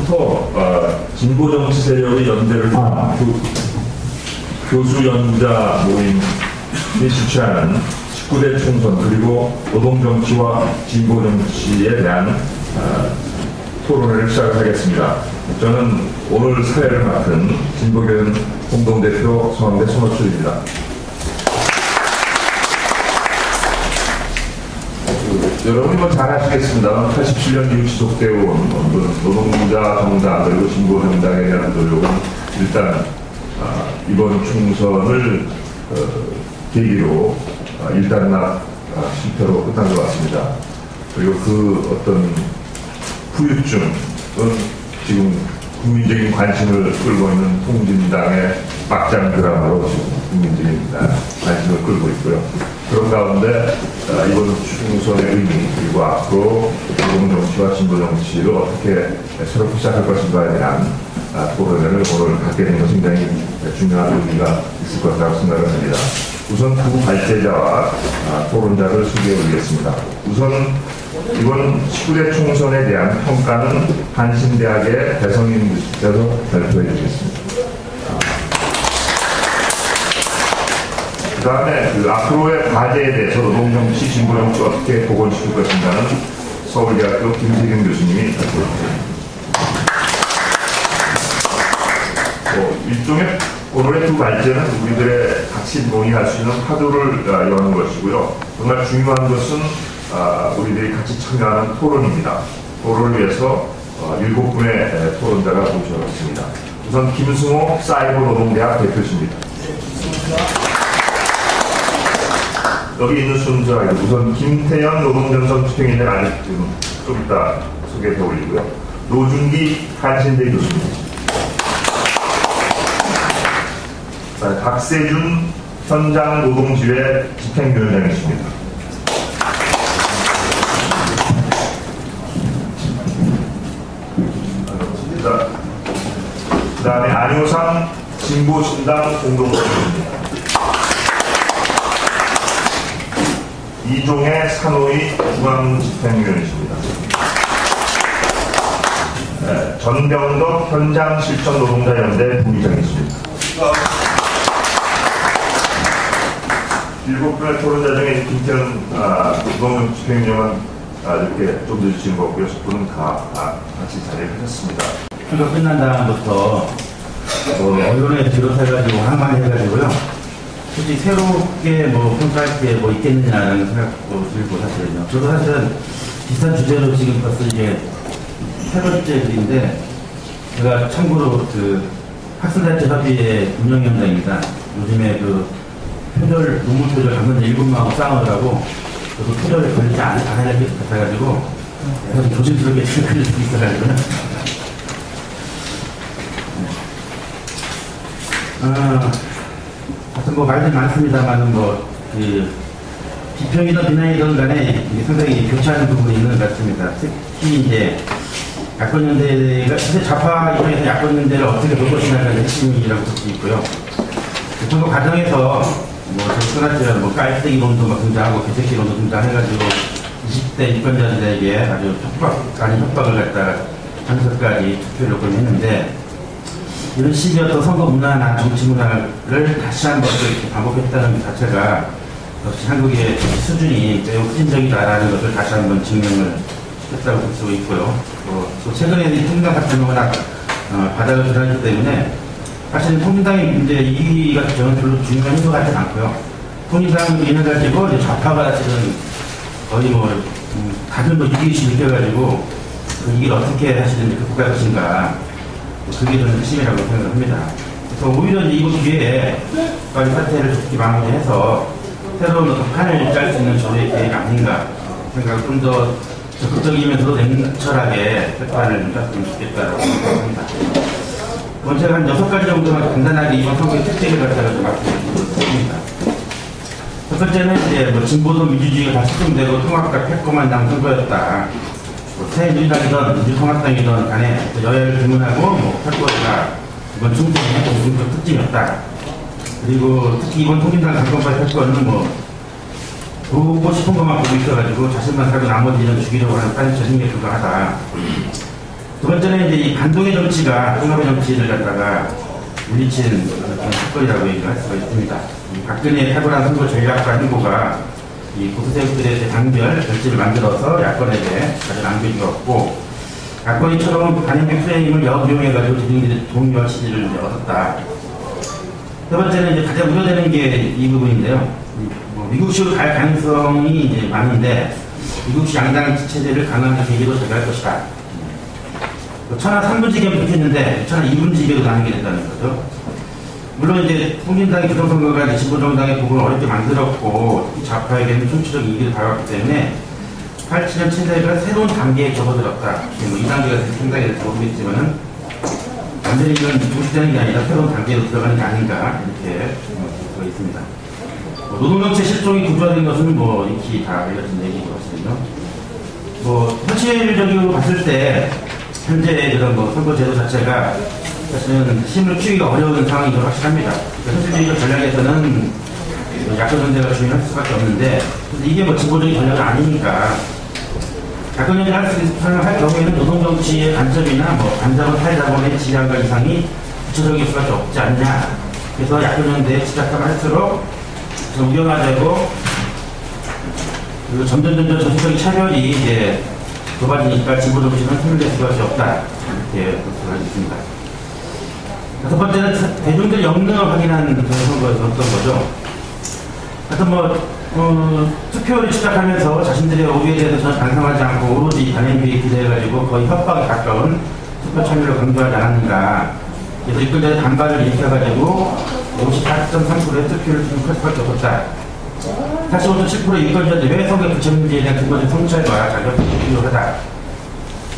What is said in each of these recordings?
오늘부터 진보 정치 세력의 연대를 교수 연자 모임이 주최하는 19대 총선 그리고 노동 정치와 진보 정치에 대한 토론회를 시작하겠습니다. 저는 오늘 사회를 맡은 진보교연 공동대표 성황대 손호철입니다. 여러분이 잘 아시겠습니다. 87년 이후 지속되어 온 노동자 정당 그리고 진보 정당에 대한 노력은 일단 이번 총선을 계기로 일단락 실패로 끝난 것 같습니다. 그리고 그 어떤 후유증은 지금 국민적인 관심을 끌고 있는 통진당의 막장 드라마로 지금 국민적인 관심을 끌고 있고요. 그런 가운데 이번 총선의 의미 그리고 앞으로 노동정치와 진보정치를 어떻게 새롭게 시작할 것인가에 대한 토론회를 오늘 갖게 된 것은 굉장히 중요한 의미가 있을 것이라고 생각을 합니다. 우선 두 발제자와 토론자를 소개해 드리겠습니다. 우선 이번 19대 총선에 대한 평가는 한신대학의 배성인 교수께서 발표해 주겠습니다. 그 다음에 앞으로의 과제에 대해서 노동정치, 진보정치 어떻게 복원시킬 것인가는 서울대학교 김세경 교수님이 발표해 주십니다. 일종의 오늘의 두 발제는 우리들의 같이 논의할 수 있는 화두를 여는 것이고요. 정말 중요한 것은 우리들이 같이 참여하는 토론입니다. 토론을 위해서 7분의 토론자가 모셔졌습니다. 우선 김승호 사이버노동대학 대표십니다. 여기 있는 순서가 우선 김태현 노동전선 집행위원회 아직 좀 이따 소개해 올리고요. 노준기 한신대 교수입니다. 박세준 현장 노동지회 집행위원장이십니다. 그 다음에 안효상 진보신당 공동대표입니다. 이종혜 산호위 중앙집행위원이십니다. 전병덕 현장실천노동자연대 부의장이십니다. 7분의 토론자 중에 김태현 노동집행위원은 이렇게 좀 늦으신 것 같고요. 10분은 다 같이 자리를 하셨습니다. 선거 끝난 다음부터 언론에 비롯해가지고 항만해가지고요. 솔직히 새롭게 평가할 게 있겠느냐는 생각도 들고 사실은요. 저도 사실은 비슷한 주제로 지금 벌써 이게 세 번째 글인데 제가 참고로 학생단체 협의회 운영위원장입니다. 요즘에 논문 표절 강선 7만하고 싸우느라고 저도 표절에 걸리지 않아야 될 것 같아가지고 좀 조심스럽게 글을 쓰고 있어가지고요. 하여튼 말들 많습니다만은 비평이든 비난이든 간에 상당히 교차하는 부분이 있는 것 같습니다. 특히 이제 야권연대가 좌파 입장에서 야권연대를 어떻게 볼 것이냐가 핵심이라고 볼 수 있고요. 선거 과정에서 떠났죠. 깔때기 이론도 등장하고 개새끼 이론도 등장해가지고 20대 유권자들에게 아주 협박을 갖다가 장소까지 투표를 요구했는데 이런 식의 어떤 선거 문화나 정치 문화를 다시 한번 이렇게 반복했다는 것 자체가 역시 한국의 수준이 매우 후진적이다라는 것을 다시 한번 증명을 했다고 볼 수 있고요. 또 최근에 이 통당 같은 경우나 바닥을 드러냈기 때문에 사실 통일당의 문제 이기가 저는 별로 중요한 것 같지는 않고요. 통일당으로 인해가지고 좌파가 사실은 거의 다들 이기심을 느껴가지고 그 이기를 어떻게 사실은 극복할 것인가 그게 저는 핵심이라고 생각을 합니다. 그래서 오히려 이번 기회에 빨리 사태를 좋게 마무리해서 새로운 판을 짤 수 있는 저의 계획이 아닌가 생각을 좀 더 적극적이면서도 냉철하게 패판을 짰으면 좋겠다고 생각합니다. 제가 한 6가지 정도만 간단하게 이번 선거의 특징을 갖다가 좀 말씀드리겠습니다. 첫 번째는 이제 진보도 민주주의가 다 실종되고 통합과 패권만 남은 선거였다. 새누리당이든 민주통합당이든 간에 여야를 불문하고 패권이다. 이번 총선의 공통적 특징이었다. 그리고 특히 이번 통일당 당권파의 패권은 보고 싶은 것만 보고 있어가지고 자신만 살고 나머지는 죽이려고 하는 빠른 생각에 불과하다. 또 두 번째는 이제 이 반동의 정치가 통합의 정치를 갖다가 물리친 그런 사건이라고 얘기를 할 수가 있습니다. 이 박근혜의 탁월한 선거 전략과 행보가 이 보수세력들의 결집을 만들어서 야권에게 아주 남겨주었고, 야권이처럼 반영된 프레임을 역이용해가지고 대중들의 동의와 지지를 이제 얻었다. 세 번째는 이제 가장 우려되는 게 이 부분인데요. 미국식으로 갈 가능성이 이제 많은데, 미국식 양당 체제를 강화하는 계기로 작용할 것이다. 천하 3분지계면 좋겠는데, 천하 2분지계로 나뉘게 된다는 거죠. 물론 이제 국민당의 부정선거가 이제 진보정당의 부분을 어렵게 만들었고, 좌파에게는 총체적 이익을 다가왔기 때문에 87년 체제가 새로운 단계에 접어들었다. 뭐 2단계가 생각이 될지 모르겠지만은, 완전히 이건 중시되는 게 아니라 새로운 단계로 들어가는 게 아닌가, 이렇게 볼 수가 있습니다. 노동정체 실종이 구조화된 것은 뭐 익히 다 알려진 얘기거든요. 현실적으로 봤을 때 현재 그런 선거제도 자체가 사실은 힘을 키우기가 어려운 상황인 건 확실합니다. 현실적인 전략에서는 야권 연대가 주인할 수밖에 없는데, 이게 진보적인 전략은 아니니까 야권 연대를 할 경우에는 노동정치의 관점이나 반자본 탈자본의 지향과 이상이 구체적일 수밖에 없지 않냐. 그래서 야권 연대에 시작하면 할수록 우경화되고, 그리고 점점 정치적인 차별이 이제 좁아지니까 진보정치는 힘을 낼 수밖에 없다. 이렇게 볼 수가 있습니다. 첫 번째는 대중들 역량을 확인한 선거였던 거죠. 하여튼 투표를 시작하면서 자신들의 오류에 대해서 전혀 반성하지 않고 오로지 단행비에 기대해가지고 거의 협박에 가까운 투표 참여를 강조하지 않았는가. 그래서 이끌자의 반발을 일으켜가지고 54.3%의 투표를 할 수밖에 없었다. 45.7%의 유권자들이 왜 선거에 부처는지에 대한 근거적 성찰과 자격이 필요하다.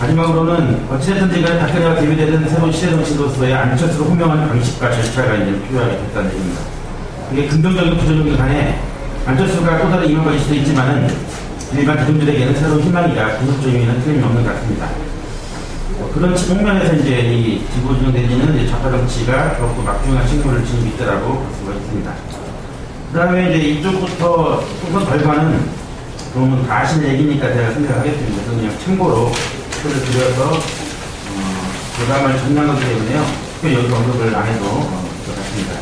마지막으로는 어찌됐든지 간에 박근혜가 대비되는 새로운 시대 정치로서의 안철수로 호명하는 방식과 절차가 이제 필요하게 됐다는 얘기입니다. 이게 긍정적인 부정적인 간에 안철수가 또 다른 이유가 있을 수도 있지만은 일반 대중들에게는 새로운 희망이라 궁극적인 의미는 틀림이 없는 것 같습니다. 그런 측면에서 이제 이 진보진영 내지는 좌파 정치가 더욱더 막중한 친구를 지니고 있다라고 볼 수가 있습니다. 그 다음에 이제 이쪽부터 우선 결과는 그러면 다 아시는 얘기니까 제가 생각하겠습니다. 그냥 참고로 표를 드려서 교감을 전향하기 때문에요. 특별히 여기서 언급을 안 해도 될 것 같습니다.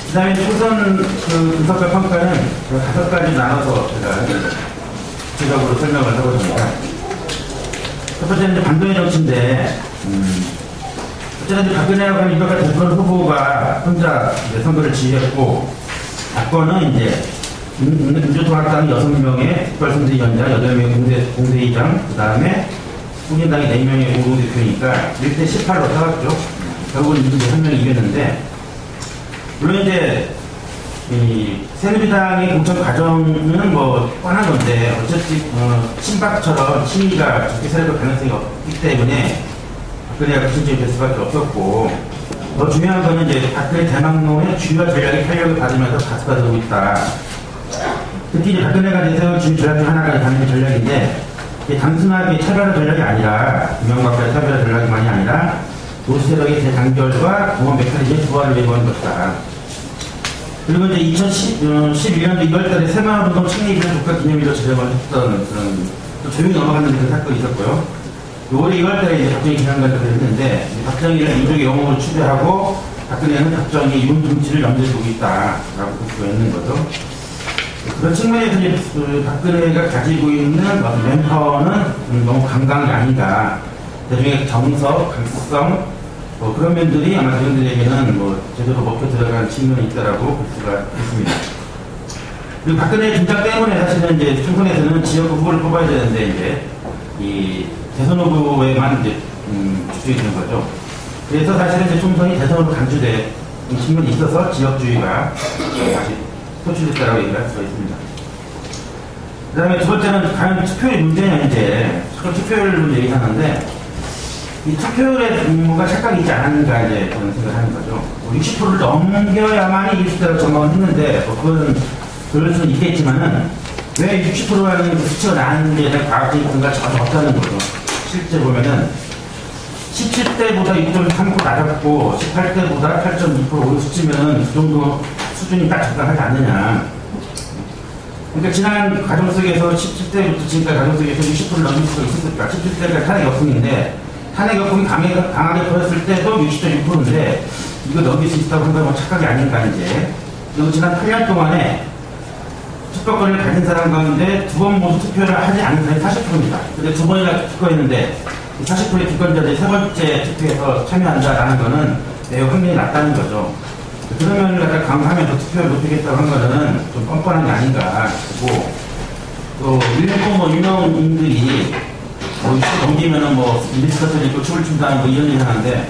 그 다음에 우선 분석과 평가는 5가지 나눠서 제가 구체적으로 설명을 해보겠습니다. 첫 번째는 이제 반동의 정치인데, 어쨌든 박근혜라고 하는 이덕화 대선 후보가 혼자 선거를 지휘했고, 야권은 이제 민주통합당 6명의 특별선대위원장, 8명의 공대의장, 그 다음에 국민당이 4명의 공동대표니까 1대 18로 싸웠죠. 결국은 이제 한 명이 이겼는데, 물론 이제 새누리당의 공천 과정은 뻔한 건데, 어쨌든 친박처럼 친이가 적게 세력할 가능성이 없기 때문에 박근혜가 구심점이 될 수밖에 없었고, 더 중요한 거는 이제 박근혜 대망론의 주요한 전략이 탄력을 받으면서 가수가 되고 있다. 특히 이제 박근혜가 내세운 주요 전략 중 하나가 단일 전략인데, 이게 단순하게 차별화 전략이 아니라, 이명박과의 차별화 전략만이 아니라, 보수 세력의 대단결과 공원 메커니즘의 조화를 예고한 것이다. 그리고 이제 2011년도 2월달에 새마을운동 창립을 국가기념일로 지정을 했던 그런, 또 조용히 넘어갔는 그런 사건이 있었고요. 올해 2월달에 이제 박정희 기념관을 했는데, 박정희를 민족의 영웅으로 추대하고, 박근혜는 박정희 윤 정치를 염두에 두고 있다라고 볼 수가 있는 거죠. 그런 측면에서 이제 박근혜가 가지고 있는 맨파워는 너무 강강이 아닌가. 대중의 정석, 강수성, 그런 면들이 아마 대중들에게는 제대로 먹혀 들어간 측면이 있다라고 볼 수가 있습니다. 그리고 박근혜의 등장 때문에 사실은 이제 총선에서는 지역구 후보를 뽑아야 되는데, 이제 이 대선 후보에만 이제 집중이 되는 거죠. 그래서 사실은 이제 총선이 대선으로 간주된 측면이 있어서 지역주의가 다시 표출됐다라고 얘기할 수가 있습니다. 그 다음에 두 번째는 과연 투표율이 문제냐, 이제. 투표율을 문제 얘기하는데, 이 투표율에 뭔가 착각이 있지 않았는가, 이제 저는 생각하는 거죠. 60%를 넘겨야만이 이길 수 있다고 전망을 했는데, 그건 그럴 수는 있겠지만은, 왜 60%라는 그 수치가 나왔는지에 대한 과학적인 근거가 전혀 없다는 거죠. 실제 보면은, 17대보다 6.3% 낮았고, 18대보다 8.2% 오른 수치면은 그 정도 수준이 딱 적당하지 않느냐. 그러니까 지난 과정 속에서 17대부터 지금까지 과정 속에서 60%를 넘길 수가 있었을까? 17대가 탄핵 역풍인데 탄핵 역풍이 강하게 벌었을 때도 60.6%인데 이거 넘길 수 있다고 한다면 착각이 아닌가 이제. 그리고 지난 8년 동안에 투표권을 가진 사람 가운데 두 번 모두 투표를 하지 않은 사람이 40%입니다. 근데 두 번이나 투표했는데 40%의 주권자들이 세 번째 투표에서 참여한다라는 거는 매우 확률이 낮다는 거죠. 그런 면을 갖다 강화하면서 투표를 높이겠다고 한 거는 좀 뻔뻔한 게 아닌가 싶고, 또 일부 뭐 유명인들이 뭐 넘기면은 뭐 미스터들 있고 춤을 춘다는 뭐 이런 얘기 하는데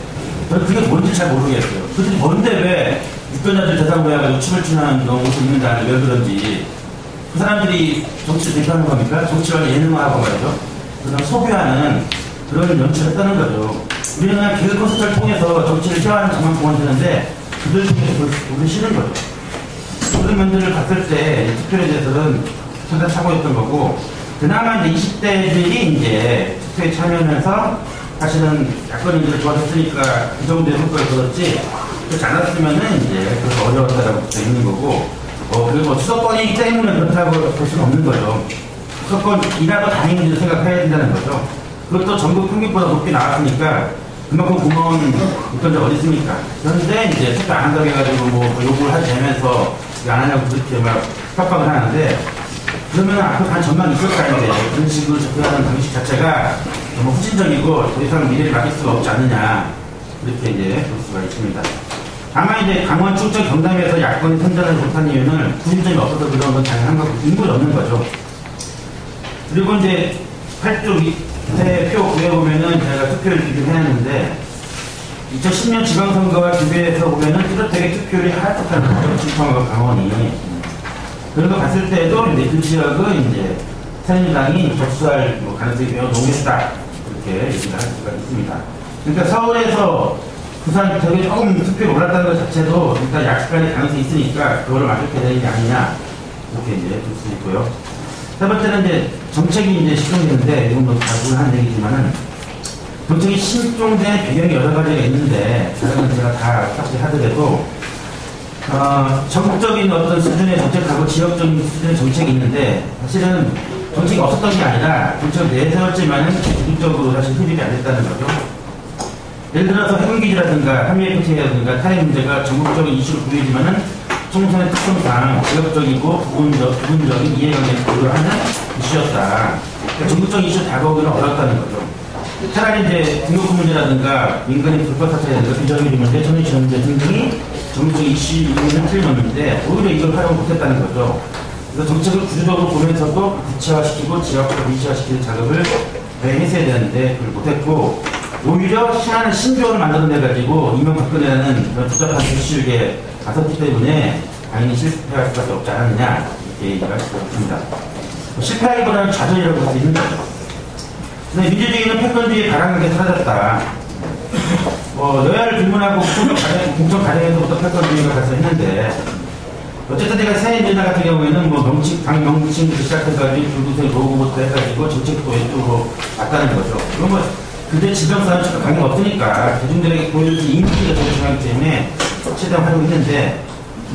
저는 그게 뭔지 잘 모르겠어요. 그들이 뭔데 왜 유권자들 대상 모여가지고 춤을 추는 옷을 입는다는 왜 그런지. 그 사람들이 정치를 대표하는 겁니까? 정치를 예능화하고 말이죠. 그런 소비하는 그런 연출을 했다는 거죠. 우리는 그냥 개그 콘서트를 통해서 정치를 싫어하는 것만 보면 되는데 그들 중에서 보기 싫은 거죠. 그런 면들을 봤을 때 투표에 대해서는 상당히 사고였던 거고, 그나마 이제 20대들이 이제 투표에 참여하면서 사실은 야권인들을 도와줬으니까 그 정도의 성과를 거뒀지, 그렇지 않았으면은 이제 그래서 어려웠다라고 돼 있는 거고, 그리고 뭐 수도권이기 때문에 그렇다고 볼 수는 없는 거죠. 수도권이라도 다행인지도 생각해야 된다는 거죠. 그것도 전국 평균보다 높게 나왔으니까 그만큼 고마운 유권자 어디 있습니까? 그런데 이제 투표 안 한다고 해가지고 뭐 요구를 하면서 안 하냐고 그렇게 막 협박을 하는데, 그러면 앞으로 간 전망이 있을 거 아닌데 그런 식으로 접근하는 방식 자체가 너무 후진적이고 더 이상 미래를 맡길 수가 없지 않느냐, 이렇게 이제 볼 수가 있습니다. 다만 이제 강원, 충청, 경남에서 야권이 선전을 못한 이유는 구심점이 없어서 그런 건 당연한 거고 인물이 없는 거죠. 그리고 이제 8조 밑에 표 구에 보면은 제가 투표를 비교해놨는데 2010년 지방선거와 비교해서 보면은 뚜렷하게 투표율이 하락했다는 거죠. 충청과 강원이. 그런 거 봤을 때도 이제 그 지역은 이제 새누리당이 접수할 뭐 가능성이 매우 높겠다, 이렇게 얘기를 할 수가 있습니다. 그러니까 서울에서 부산 저기 조금 투표가 올랐다는 것 자체도 일단 약간의 가능성이 있으니까 그거를 맞게 되는 게 아니냐, 이렇게 이제 볼 수 있고요. 세 번째는 이제 정책이 이제 실종되는데, 이건 뭐 다루고 한 얘기지만은 정책이 실종된 배경이 여러 가지가 있는데, 다른 건 제가 다 하더라도 전국적인 어떤 수준의 정책하고 지역적인 수준의 정책이 있는데, 사실은 정책이 없었던 게 아니라 정책을 내세웠지만은 적극적으로 사실 흡입이 안 됐다는 거죠. 예를 들어서 해군기지라든가 한미FTA라든가 탄핵 문제가 전국적인 이슈로 보이지만은 총선의 특성상 지역적이고 부분적인 이해관계를 고려하는 이슈였다. 그러니까 전국적인 이슈 다가오기는 어렵다는 거죠. 차라리 이제 등록금 문제라든가 민간인 불법 사찰이라든가 비정규직 문제, 전유시 문제 등등이 전국적인 이슈는 틀림없는데 오히려 이걸 활용 못했다는 거죠. 그래서 정책을 구조적으로 보면서도 구체화시키고 지역화로 미시화시키는 작업을 했어야 되는데 그걸 못했고, 오히려 희한한 신조어를 만들어내가지고 이명박근혜라는 그런 복잡한 이슈에 나섰기 때문에 당연히 실패할 수밖에 없지 않았느냐, 이렇게 얘기할 수가 있습니다. 실패하기보다는 좌절이라고 할 수 있는 거죠. 근데 민주주의는 패권주의에 가랑하게 사라졌다. 여야를 불문하고 공천 가정에서부터 패권주의가 발생했는데, 어쨌든 제가 새누리당 같은 경우에는 뭐 당 명칭부터 시작해가지고 불구색 로고부터 해가지고 정책도 왼쪽으로 왔다는 거죠. 이건 뭐 근데 지정사는 전혀 관계가 없으니까 대중들에게 보여줄 이미지가 제일 중요하기 때문에 최대한 활용했는데,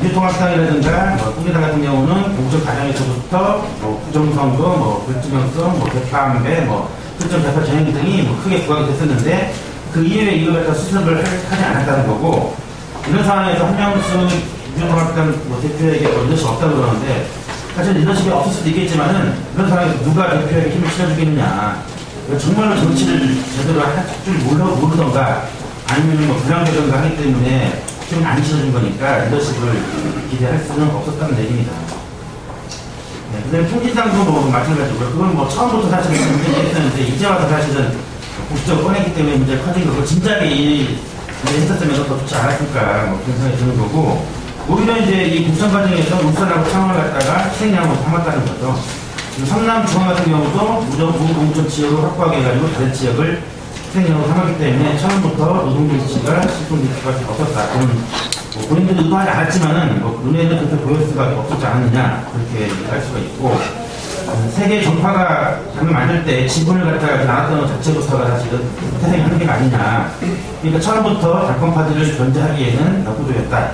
민주통합당이라든가 국민당 같은 경우는 공천 과정에서부터 부정선거, 불투명성, 대파안배, 실전 대파 전형 등이 크게 부각이 됐었는데 그 이후에 이걸 갖다 수습을 하지 않았다는 거고, 이런 상황에서 한명수 민주통합당 대표에게 리더십이 없다고 그러는데, 사실 리더십이 없을 수도 있겠지만은 그런 상황에서 누가 대표에게 힘을 실어주겠느냐. 정말로 정치를 제대로 할 줄 모르던가 아니면 불량되던가 하기 때문에 힘을 안 실어준 거니까 리더십을 기대할 수는 없었다는 얘기입니다. 네, 그 다음에 통진당도 마찬가지고요. 그건 처음부터 사실은 문제가 있었는데 이제 와서 사실은 국적을 꺼냈기 때문에 문제가 커진 거고, 진작에 했었으면 더 좋지 않았을까 그런 생각이 드는 거고, 오히려 이제 이 국정 과정에서 울산하고 창원을 갖다가 희생양으로 삼았다는 거죠. 성남 중앙 같은 경우도 무공천 지역을 확보하게 해가지고 다른 지역을 희생양으로 삼았기 때문에 처음부터 노동조치가 실종될 수밖에 없었다. 그건 본인들도 의도하지 않았지만은 눈에는 그렇게 보일 수밖에 없었지 않느냐, 그렇게 할 수가 있고, 세계 정파가 당을 만들 때 지분을 갖다가 나눴던 것 자체부터가 사실은 태생의 한계가 아니냐. 그러니까 처음부터 당권파들을 견제하기에는 역부족이었다.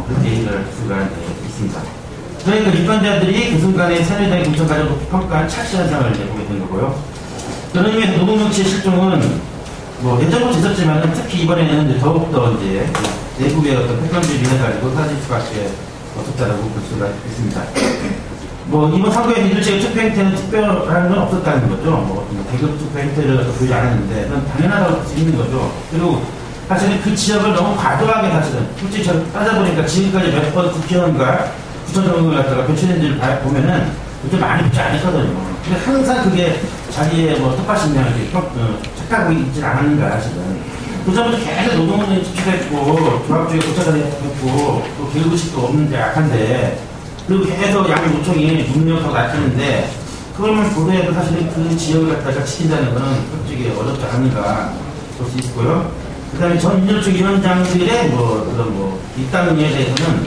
그렇게 얘기를 할 수가 있습니다. 그러니까 유권자들이 그 순간에 새누리당의 공천 과정을 평가한 착시 현상을 보게 된 거고요. 그런 의미에서 노동정 씨의 실종은 뭐 예전부터 있었지만 특히 이번에는 이제 더욱더 이제 내부의 어떤 패권주의를 해가지고 사라질 수밖에 없었다라고 볼 수가 있습니다. 뭐 이번 선거에 민주당의 투표 행태는 특별한 건 없었다는 거죠. 뭐 대급 투표 행태를 보이지 않았는데 그건 당연하다고 볼 수 있는 거죠. 그리고 사실은 그 지역을 너무 과도하게 사실은 솔직히 저 따져보니까 지금까지 몇 번 국회의원과 구청장을 갖다가 교체된지를 보면은 그렇게 많이 붙지 않았거든요. 근데 항상 그게 자기의 뭐 텃밭이냐 착각하고 있지 않았는가 사실은. 그전부터 계속 노동운동에 집중했고 조합주의 고차장에 했고 또 개의식도 없는데 약한데 그리고 계속 양노총이 능력하고 낮추는데 그러면 고려해도 사실은 그 지역을 갖다가 지킨다는 것은 솔직히 어렵지 않은가 볼 수 있고요. 그 다음에 전 민주노총 위원장들의 뭐 그런 뭐 입당에 대해서는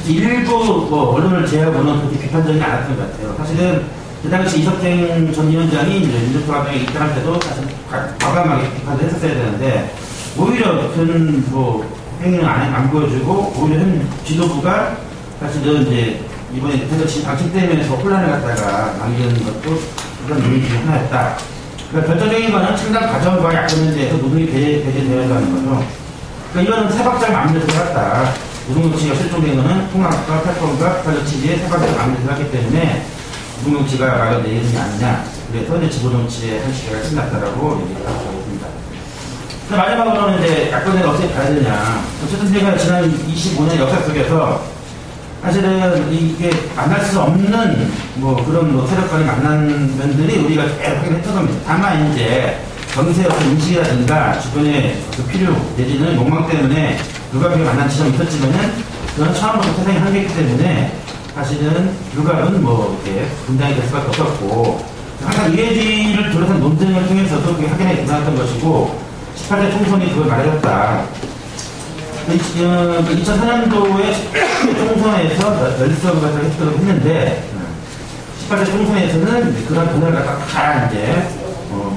일부 뭐 언론을 제외하고는 그렇게 비판적이지 않았던 것 같아요. 사실은 그 당시 이석행 전 위원장이 이제 민주통합당에 입당할 때도 사실 과감하게 비판을 했었어야 되는데 오히려 그런 뭐 행위는 안 보여주고 오히려 현 지도부가 사실은 이제 이번에 당신되면서 혼란을 갖다가 남기는 것도 그런 요인 중에 하나였다. 그러니까 결정적인 거는 첨단 과정과 야권에 대해서 노동이 배제되어야 하는 거죠. 그러니까 이거는 세 박자를 마음대로 들어갔다. 노동정치가 실종된 거는 통합과 패권과 국가적 지지에 세 박자를 마음대로 들어갔기 때문에 노동정치가 마련되는 게 아니냐. 그래서 이제 지도정치의 한 시대가 끝났다라고 얘기를 하고 있습니다. 마지막으로는 이제 야권을 어떻게 가야 되냐. 어쨌든 제가 지난 25년 역사 속에서 사실은 이게 만날 수 없는 뭐 그런 뭐 세력간의 만난 면들이 우리가 계속 확인했던 겁니다. 다만 이제 정세의 어떤 인식이라든가 주변의 그 필요 내지는 욕망 때문에 불가피하게 만난 지점이 있었지만은 그건 처음부터 세상이 한계이기 때문에 사실은 불가는 뭐 이렇게 분당이 될 수밖에 없었고 항상 이해주의를 둘러싼 논쟁을 통해서도 그게 확인해 나왔던 것이고 18대 총선이 그걸 말해줬다. 2004년도에 총선에서 열성을 갖다가 했는데 18대 총선에서는 그런 변화를 갖다가 다 이제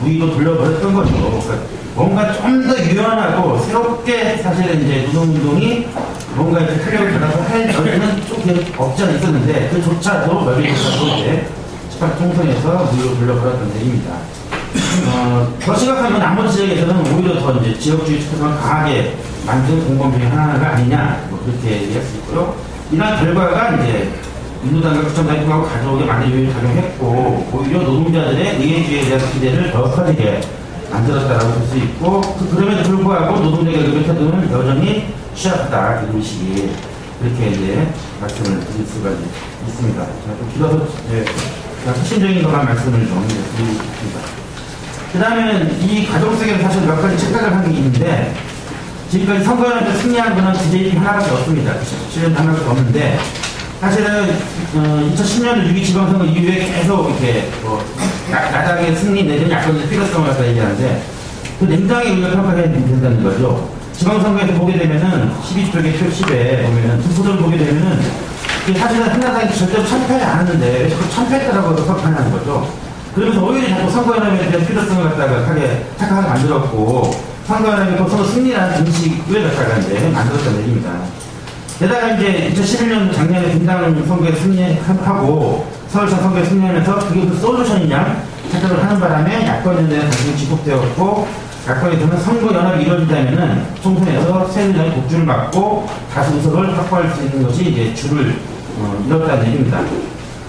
무의로 돌려버렸던 거죠. 그러니까 뭔가 좀 더 유연하고 새롭게 사실은 이제 노동운동이 뭔가 이렇게 탄력을 받아서 할 여지는 좀 없지 않아 있었는데 그조차도 멀리조차도 이제 18대 총선에서 무의로 돌려버렸던 얘기입니다. 더 심각하면 나머지 지역에서는 오히려 더 이제 지역주의 측에서는 강하게 만든 공범 중에 하나가 아니냐, 뭐 그렇게 얘기할 수 있고요. 이러한 결과가 이제 민주당과 구청장하고 가져오게 많은 요인을 작용했고, 오히려 노동자들의 의회주의에 대한 기대를 더 커지게 만들었다라고 볼 수 있고, 그럼에도 불구하고 노동자 결국의 태도는 여전히 취약하다, 그 의식이. 그렇게 이제 말씀을 드릴 수가 있습니다. 좀 길어서 이제 핵심적인 것만 말씀을 좀 드리겠습니다. 그 다음에는 이 과정 속에서 사실 몇 가지 착각을 한 게 있는데, 지금까지 선거연합에서 승리한 거는 DJP 하나밖에 없습니다. 7년 하나밖에 없는데, 사실은 2010년 6.2 지방선거 이후에 계속 이렇게 야당의 승리 내지는 야권의 필요성을 갖다 얘기하는데, 그 냉정하게 우리가 평가해야 된다는 거죠. 지방선거에서 보게 되면은 12쪽의 표 10에 보면은 투표를 보게 되면은 사실은 한나라당이 절대로 참패하지 않았는데 자꾸 참패했다라고 평가하는 거죠. 그러면서 오히려 자꾸 선거연합에 대한 필요성을 갖다가 하게 착각하게 만들었고, 선거연합이 그 선거 승리라는 인식을 갖다가 이제 만들었다는 얘기입니다. 게다가 이제 2011년 작년에 분당 선거에 승리하고 서울시 선거에 승리하면서 그게 그 솔루션이냐 착각을 하는 바람에 야권에 대한 관심이 지속되었고, 야권에서는 선거연합이 이루어진다면은 총선에서 새누리당이 독주를 받고 다수 의석을 확보할 수 있는 것이 이제 줄을 이뤘다는 얘기입니다.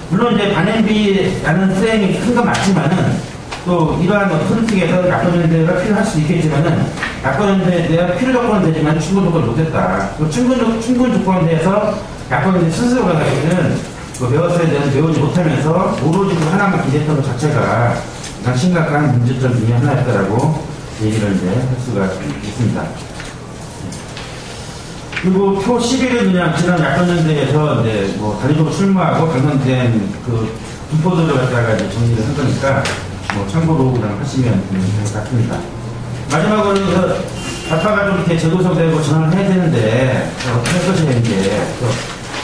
물론 이제 반연비라는 프레임이 큰 건 맞지만은 또 이러한 흐름속에서 야권연대가 필요할 수 있겠지만은 야권연대가 필요 조건은 되지만 충분 조건을 못했다. 충분 조건에서 야권연대 스스로가 사실은 배웠어야 되는 배우지 못하면서 오로지 그 하나만 기대했던 것 자체가 가장 심각한 문제점 중에 하나였다라고 얘기를 이제 할 수가 있습니다. 그리고 표 11은 그냥 지난 야권연대에서 이제 뭐 단위적으로 출마하고 당선된 그 분포들을 갖다가 이제 정리를 한 거니까 뭐 참고로 그냥 하시면 될 것 같습니다. 마지막으로 좌파가 좀 이렇게 재구성되고 전환을 해야 되는데 어떻게 할 것이냐 이제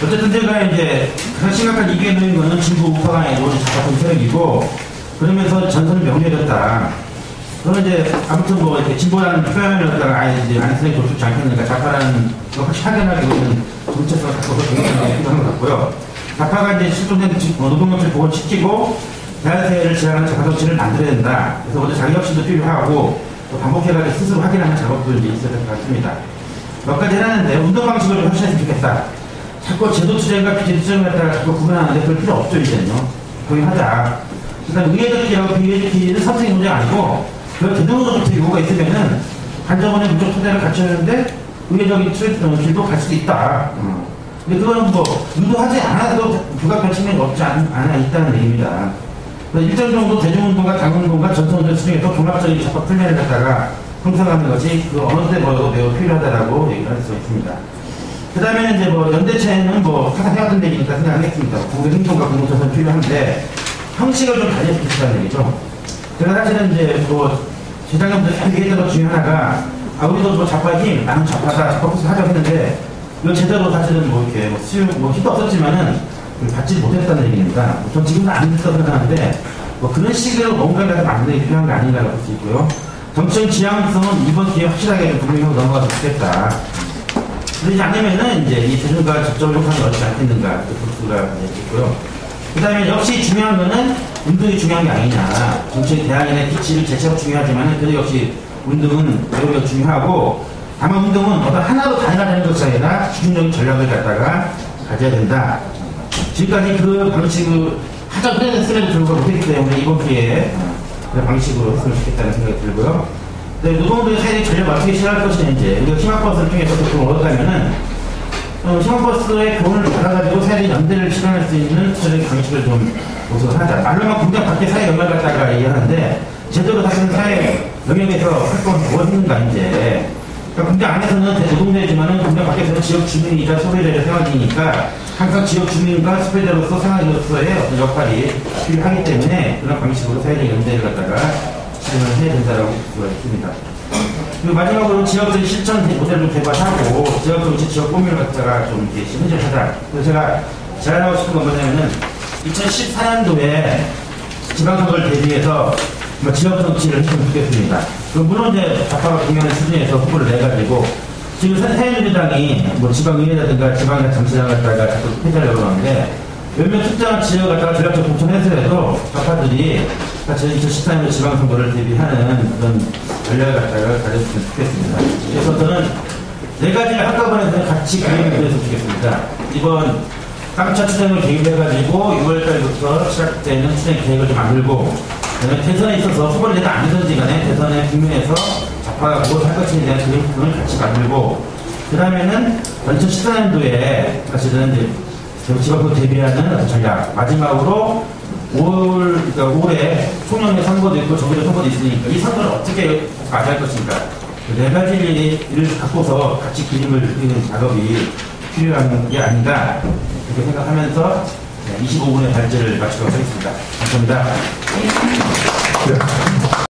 어쨌든 제가 이제 가장 심각한 이기에 놓인 거는 진보 우파가 이루어진 좌파 세력이고 그러면서 전선을 명료해졌다. 그러면 이제 아무튼 뭐 이렇게 진보라는 표현을 갖다가 아예 이제 안 쓰는 게 좋지 않겠는가. 좌파라는 걸 확실히 확연하게 보이는 정체성을 갖고서 정리하는 게 필요한 것 같고요. 좌파가 이제 실종된 노동정치를 복원시키고 대한사회를 지향하는 좌파정치를 만들어야 된다. 그래서 먼저 자기혁신도 필요하고 또 반복해가지고 스스로 확인하는 작업도 이제 있어야 될 것 같습니다. 몇 가지 해놨는데 운동 방식을 좀 혁신했으면 좋겠다. 자꾸 제도 투쟁과 비제도 투쟁을 갖다가 자꾸 구분하는데 그럴 필요 없죠, 이제는요. 동의하자. 일단 의회적 기회하고 비의회적 기회는 선택의 문제가 아니고 그 제도적인 요구가 있으면은 한정원의 무적 토대를 갖춰야하는데 의회적인 길도 갈 수도 있다. 근데 그거는 뭐 유도하지 않아도 부각한 측면이 없지 않아 있다는 얘기입니다. 일정 정도 대중운동과 당운동과 전통운동 수중에서 종합적인 작법 플랜을 갖다가 형성하는 것이 그 어느 때 뭐도 매우 필요하다라고 얘기를 할 수 있습니다. 그 다음에 이제 뭐 연대체는 뭐 항상 해왔던 얘기니까 생각하겠습니다. 국의 행동과 공동체는 필요한데 형식을 좀 다녔으면 좋다는 얘기죠. 제가 사실은 이제 뭐 재작년부터 잘 얘기했던 것 중에 하나가 우리도 뭐 좌파의 힘, 나는 좌파다, 좌파 코스 하자고 했는데 이거 제대로 사실은 뭐 이렇게 뭐 힘도 없었지만은 받지 못했다는 얘기입니다. 전 지금은 안 됐다고 생각하는데 뭐 그런 식으로 뭔가를 만드는 게 필요한 게 아닌가라고 볼 수 있고요. 정치적 지향성은 이번 기회에 확실하게 분명히 넘어가서 좋겠다. 그러지 않으면은 이제 이 대중과 적절한 효과는 얻지 않겠는가 그 수가 있고요. 그 다음에 역시 중요한 거는 운동이 중요한 게 아니냐. 정치의 대항이나 기치를 제시하고 중요하지만은 그래도 역시 운동은 매우 중요하고 다만 운동은 어떤 하나로 단일화되는 것이 아니라 주중적인 전략을 갖다가 가져야 된다. 지금까지 그 방식을 하자 그랬음에도 불구하고 못했기 때문에 이번 기회에 그 방식으로 했으면 좋겠다는 생각이 들고요. 네, 노동부의 사회의 전략을 어떻게 실행할 것이냐, 이제. 우리가 희망버스를 통해서 교훈을 얻었다면은, 희망버스의 교훈을 받아가지고 사회의 연대를 실행할 수 있는 구체적인 방식을 좀 모색을 하자. 말로만 공장 밖에 사회 영역을 갖다가 얘기하는데, 제대로 사실은 사회 영역에서 활동을 뭐 했는가, 이제. 그러니까 공장 안에서는 노동자이지만은 공장 밖에서는 지역 주민이자 소비자의 생활이니까 항상 지역 주민과 소비자로서 생활으로서의 어떤 역할이 필요하기 때문에 그런 방식으로 사회적 연대를 갖다가 실행을 해야 된다라고 볼 수가 있습니다. 그리고 마지막으로 지역적인 실천 모델을 개발하고 지역정치, 지역 꾸미를 갖다가 좀 이렇게 현실하자. 그래서 제가 제안하고 싶은 건 뭐냐면은 2014년도에 지방선거를 대비해서 지역정치를 했으면 좋겠습니다. 물론 이제 좌파가 공연의 수준에서 후보를 내가지고 지금 새누리당이 뭐 지방의회라든가 지방의 정치장을 갖다가 자꾸 폐지하려고 하는데 몇몇 특정한 지역을 갖다가 전략적 공천해서라도 좌파들이 2014년 지방선거를 대비하는 그런 전략을 갖다가 가졌으면 좋겠습니다. 그래서 저는 네 가지를 한꺼번에 같이 그림을 그렸으면 좋겠습니다. 이번 깜짝 추정을 계획해가지고 6월달부터 시작되는 추정 계획을 좀 만들고 대선에 있어서 후보를 내가 안 되든지 간에 대선에 국민에서 좌파가 뭘 할 것인지에 대한 그림을 같이 만들고 그 다음에는 2014년도에 사실은 이제 지방선거 대비하는 전략 마지막으로 그러니까 올해 총련의 선거도 있고 정기적 선거도 있으니까 이 선거를 어떻게 맞이할 것인가 그 네 가지 일을 갖고서 같이 그림을 그리는 작업이 필요한 게 아닌가 그렇게 생각하면서 25분의 발제를 마치도록 하겠습니다. 감사합니다.